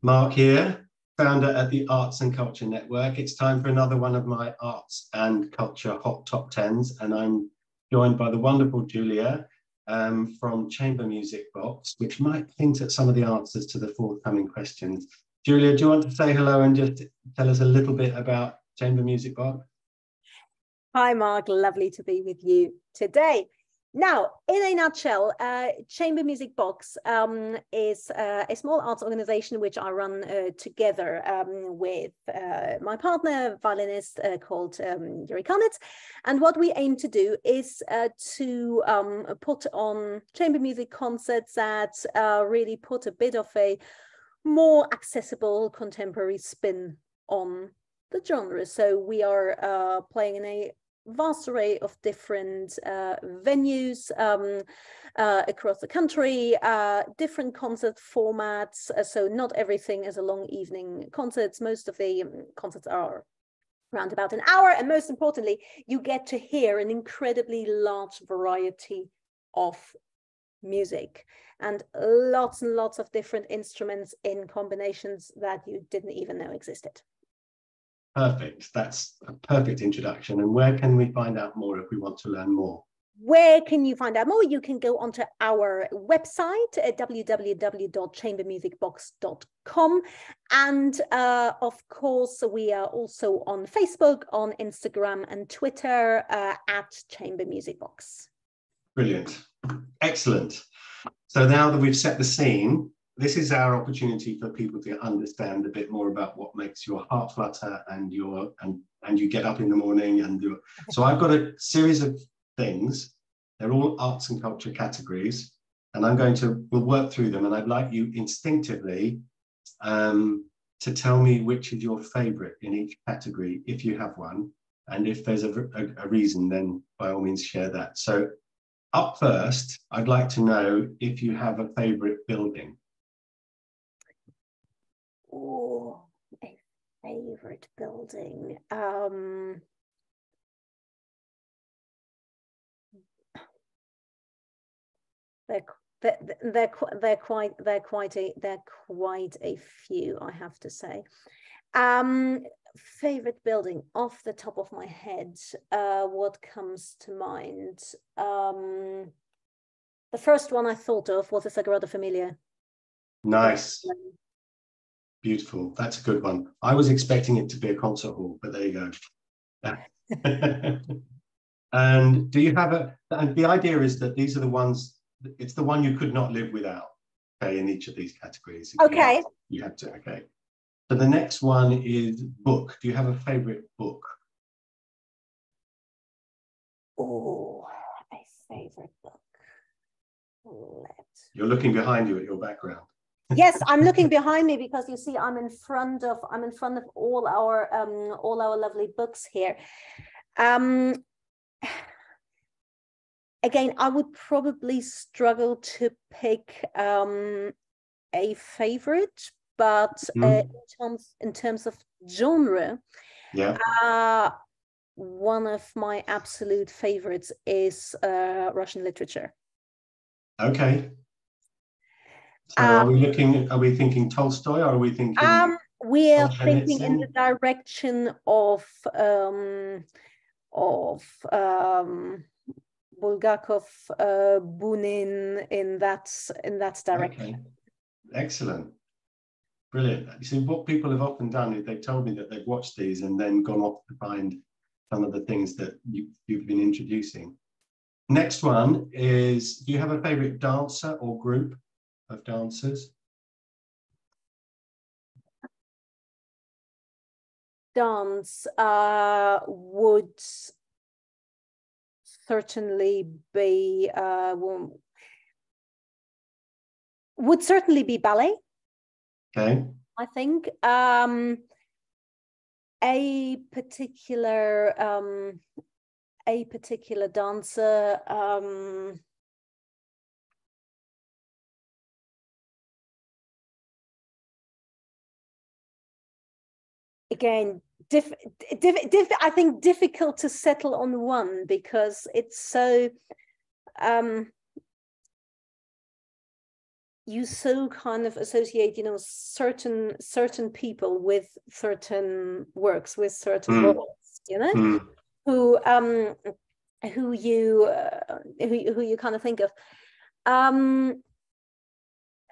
Mark here, founder at the Arts and Culture Network. It's time for another one of my arts and culture hot top 10s, and I'm joined by the wonderful Julia from Chamber Music Box, which might hint at some of the answers to the forthcoming questions. Julia, do you want to say hello and just tell us a little bit about Chamber Music Box? Hi, Mark. Lovely to be with you today. Now, in a nutshell, Chamber Music Box is a small arts organization which I run together with my partner, violinist called Yuri Karnitz. And what we aim to do is to put on chamber music concerts that really put a bit of a more accessible contemporary spin on the genre. So we are playing in a vast array of different venues across the country, different concert formats. So not everything is a long evening concerts. Most of the concerts are around about an hour. And most importantly, you get to hear an incredibly large variety of music and lots of different instruments in combinations that you didn't even know existed. Perfect. That's a perfect introduction. And where can we find out more if we want to learn more? Where can you find out more? You can go onto our website at www.chambermusicbox.com. And of course, we are also on Facebook, on Instagram and Twitter at Chamber Music Box. Brilliant. Excellent. So now that we've set the scene, this is our opportunity for people to understand a bit more about what makes your heart flutter and you get up in the morning and do it. So I've got a series of things. They're all arts and culture categories, and we'll work through them. And I'd like you instinctively to tell me which is your favorite in each category, if you have one. And if there's a reason, then by all means share that. So up first, I'd like to know if you have a favorite building. Oh, a favorite building. They're quite a few, I have to say. Favorite building off the top of my head. What comes to mind? The first one I thought of was the Sagrada Familia. Nice. Beautiful. That's a good one. I was expecting it to be a concert hall, but there you go. And do you have and the idea is that these are the ones, it's the one you could not live without, okay, in each of these categories. Okay. You have to, okay. So the next one is book. Do you have a favorite book? Oh, a favorite book. You're looking behind you at your background. Yes, I'm looking behind me because you see I'm in front of all our lovely books here. Again, I would probably struggle to pick a favorite, but in terms of genre, yeah, one of my absolute favorites is Russian literature. Okay. So are we thinking Tolstoy, or are we thinking? We are thinking in the direction of Bulgakov, Bunin, in that direction. Okay. Excellent. Brilliant. You see, what people have often done is they've told me that they've watched these and then gone off to find some of the things that you've been introducing. Next one is, do you have a favorite dancer or group of dancers? Dance would certainly be ballet. Okay. I think a particular dancer. Again, I think difficult to settle on one because it's so you so kind of associate, you know, certain people with certain works, with certain roles, you know, who you kind of think of.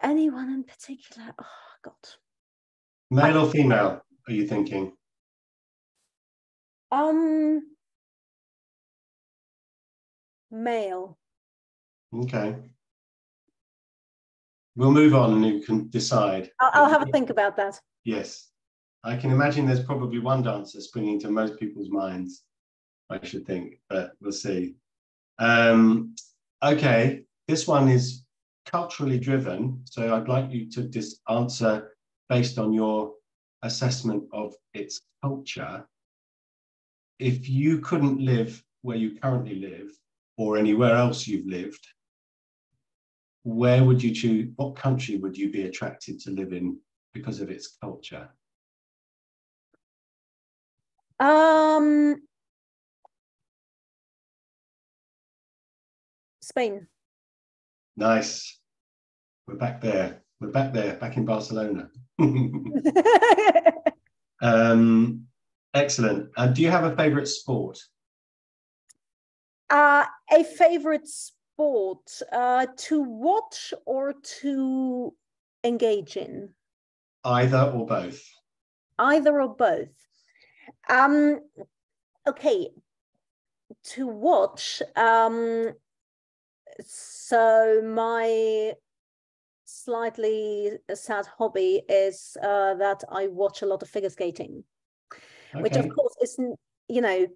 Anyone in particular? Oh God. Male or female, are you thinking? Male. Okay. We'll move on and you can decide. I'll have a think about that. Yes. I can imagine there's probably one dancer springing to most people's minds, I should think, but we'll see. Okay, this one is culturally driven, so I'd like you to just answer based on your assessment of its culture. If you couldn't live where you currently live or anywhere else you've lived, where would you choose? What country would you be attracted to live in because of its culture? Spain. Nice. We're back there. We're back there, back in Barcelona. Excellent. Do you have a favorite sport? A favorite sport to watch or to engage in? Either or both. Either or both. Okay, to watch. So my slightly sad hobby is that I watch a lot of figure skating, which of course isn't, you know,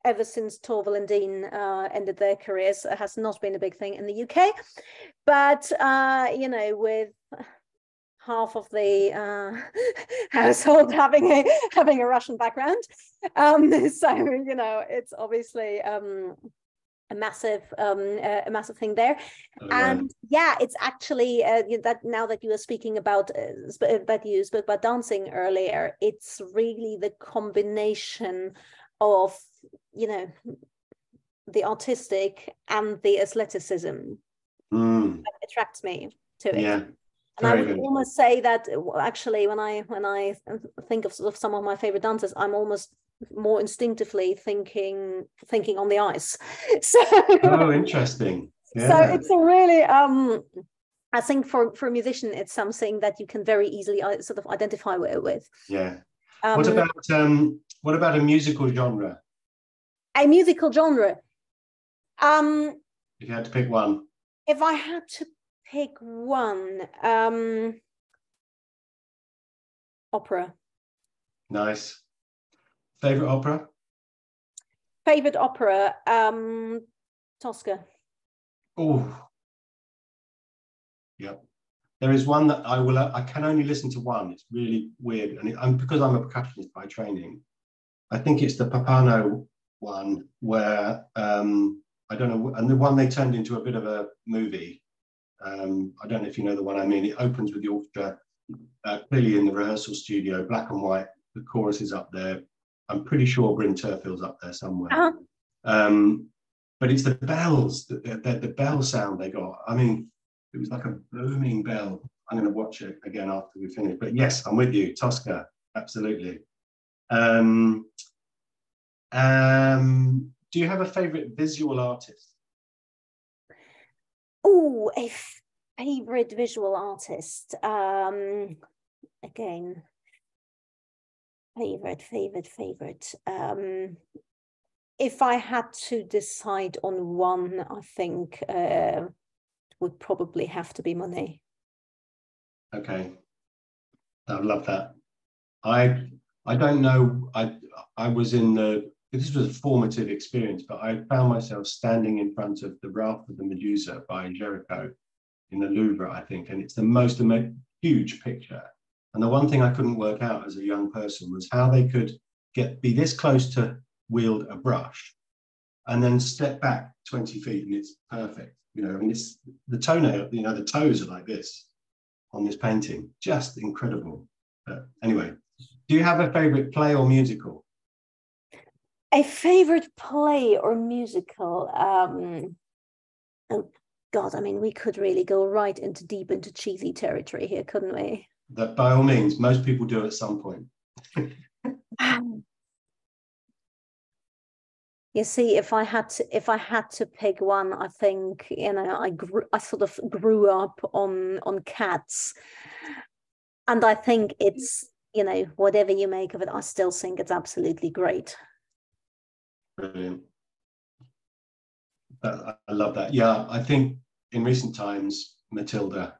ever since Torval and Dean ended their careers, has not been a big thing in the UK. But, you know, with half of the household having a Russian background, so, you know, it's obviously a massive thing there. And yeah, it's actually that now that you were speaking about that you spoke about dancing earlier, it's really the combination of, you know, the artistic and the athleticism that attracts me to it. Yeah. And I would almost say that actually when I think of sort of some of my favorite dancers, I'm almost more instinctively thinking on the ice. So Interesting. Yeah. So it's a really I think for a musician it's something that you can very easily sort of identify with. Yeah. What about a musical genre? A musical genre. If you had to pick one. If I had to pick one, opera. Nice. Favorite opera? Favorite opera, Tosca. Oh, yep. There is one that I can only listen to one. It's really weird, and because I'm a percussionist by training, I think it's the Papano one where I don't know, and the one they turned into a bit of a movie. I don't know if you know the one I mean. It opens with the orchestra clearly in the rehearsal studio, black and white. The chorus is up there. I'm pretty sure Bryn Terfield's up there somewhere. But it's the bells, the bell sound they got. I mean, it was like a booming bell. I'm going to watch it again after we finish. But yes, I'm with you. Tosca, absolutely. Do you have a favorite visual artist? Oh, a favorite visual artist. Again, favorite. If I had to decide on one, I think it would probably have to be Monet. Okay, I love that. I don't know. I was in this was a formative experience, but I found myself standing in front of the Raft of the Medusa by Géricault in the Louvre, I think, and it's the most huge picture. And the one thing I couldn't work out as a young person was how they could be this close to wield a brush and then step back 20 feet and it's perfect. You know, and it's the toenail, you know, the toes are like this on this painting, just incredible. But anyway, do you have a favorite play or musical? A favorite play or musical? God, I mean, we could really go right into deep into cheesy territory here, couldn't we? That by all means, most people do at some point. You see, if I had to pick one, I think, you know, I sort of grew up on cats, and I think it's, you know, whatever you make of it, I still think it's absolutely great. Brilliant. I love that. Yeah, I think in recent times, Matilda,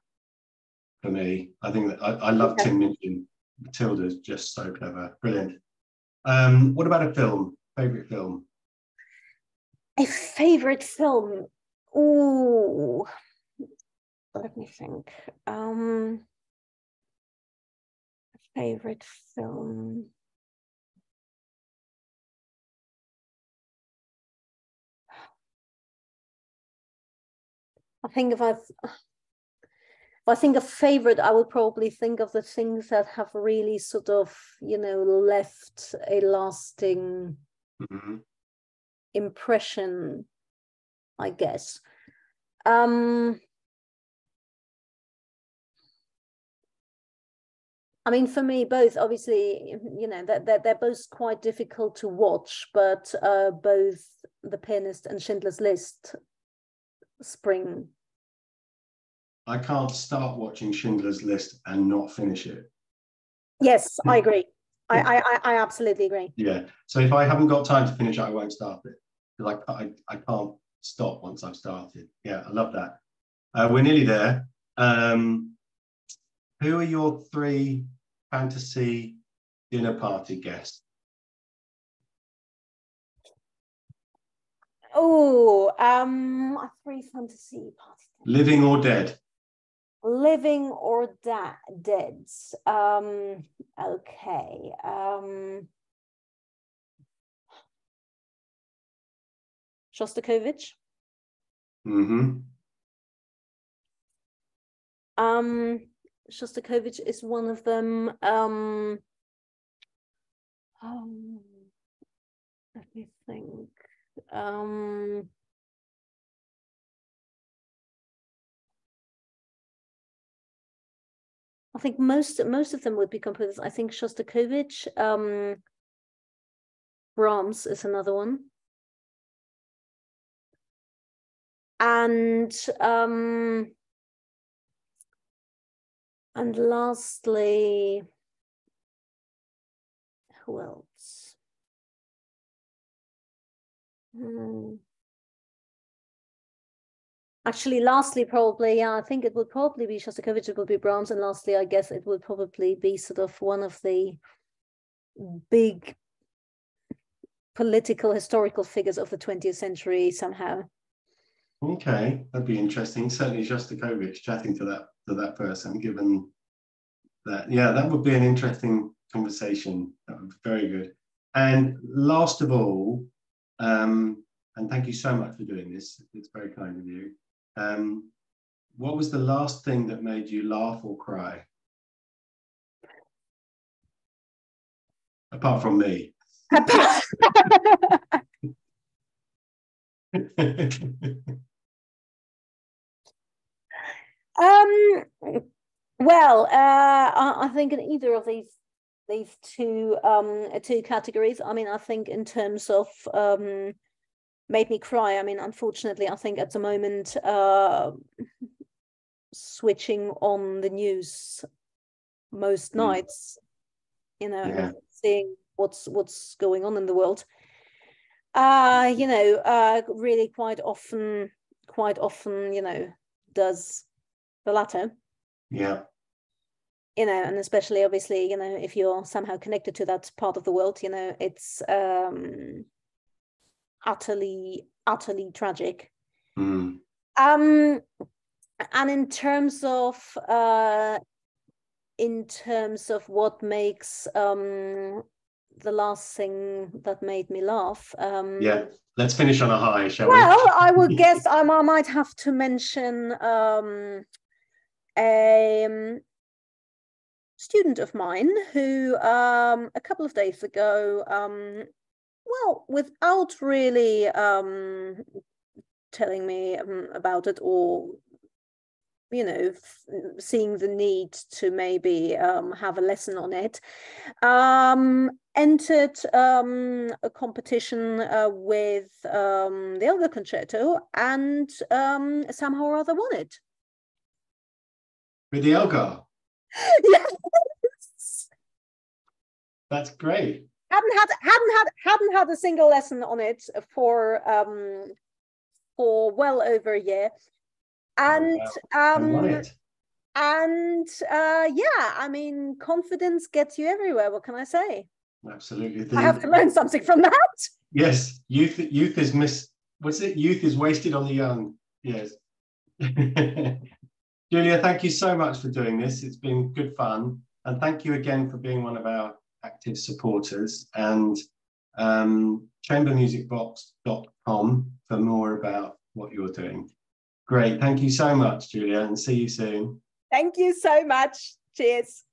for me, I think that I love Tim Minchin. Matilda's just so clever. Brilliant. What about a film? Favorite film? A favorite film? Ooh, let me think. Favorite film. I think if I think of favorite, I would probably think of the things that have really sort of, you know, left a lasting impression, I guess. I mean, for me, both, obviously, you know, they're both quite difficult to watch, but both The Pianist and Schindler's List spring. I can't start watching Schindler's List and not finish it. Yes, I agree. I absolutely agree. Yeah. So if I haven't got time to finish, I won't start it. Because I can't stop once I've started. Yeah, I love that. We're nearly there. Who are your 3 fantasy dinner party guests? Oh, 3 fantasy party. Living or dead? Living or dead. Okay. Shostakovich. Shostakovich is one of them. Let me think. I think most of them would be composers. I think Shostakovich. Brahms is another one. And lastly, who else? Actually, lastly, probably, yeah, I think it would probably be Shostakovich, it would be Brahms, and lastly, I guess it would probably be sort of one of the big political, historical figures of the 20th century somehow. Okay, that'd be interesting. Certainly Shostakovich, chatting to that person, given that, yeah, that would be an interesting conversation. That would be very good. And last of all, and thank you so much for doing this. It's very kind of you. What was the last thing that made you laugh or cry? Apart from me. Well, I think in either of these two categories. I mean, I think in terms of made me cry. I mean, unfortunately, I think at the moment switching on the news most nights, you know, and seeing what's going on in the world. You know, really quite often, you know, does the latter. Yeah. You know, and especially obviously, you know, if you're somehow connected to that part of the world, you know, it's utterly tragic. And in terms of what makes the last thing that made me laugh, yeah, let's finish on a high, shall we? Well, I would guess I might have to mention a student of mine who a couple of days ago, well, without really telling me about it, or you know, seeing the need to maybe have a lesson on it. Entered a competition with the Elgar Concerto, and somehow or other won it. With the Elgar? Yes. That's great. Hadn't had a single lesson on it for well over a year. And yeah, I mean, confidence gets you everywhere. What can I say? Absolutely. I have to learn something from that. Yes, youth is what's it? Youth is wasted on the young. Yes. Julia, thank you so much for doing this. It's been good fun, and thank you again for being one of our active supporters. And chambermusicbox.com for more about what you're doing. Great. Thank you so much, Julia, and see you soon. Thank you so much. Cheers.